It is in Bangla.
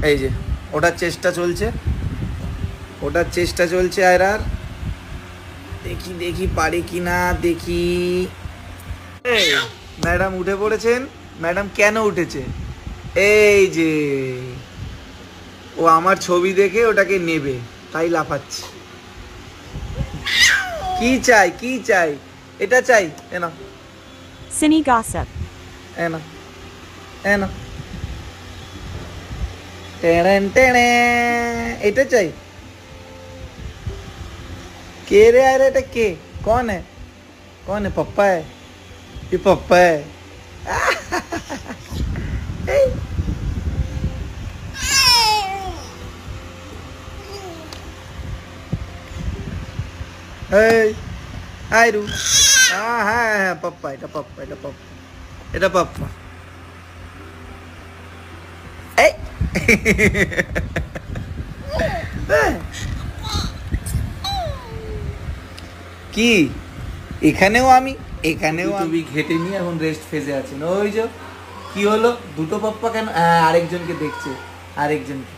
এই যে ওটার চেষ্টা চলছে, আয়রার। দেখি দেখি পারি কি না দেখি। এই ম্যাডাম উঠে পড়েছেন। ম্যাডাম কেন উঠেছে? এই যে ও আমার ছবি দেখে ওটাকে নেবে, তাই লাফাচ্ছে। কি চাই, কি চাই? এটা চাই, এনা Cine gossip. এনা এনা টেড়েন টেড়ে, এটা চাই। के रे आ रहा के? कौन है? कौन है? पप्पा है, ये पप्पा है। हाय रू। हाँ हाँ हाँ पप्पा, এটা पप्पा, এটা पप्पा, এটা पप्पा। এই কি এখানেও আমি, এখানেও আমি ঘেটে নিয়ে এখন রেস্ট ফেজে আছেন। ওই যে কি হলো, দুটো পাপ্পা কেন? হ্যাঁ আরেকজনকে দেখছে, আরেকজনকে।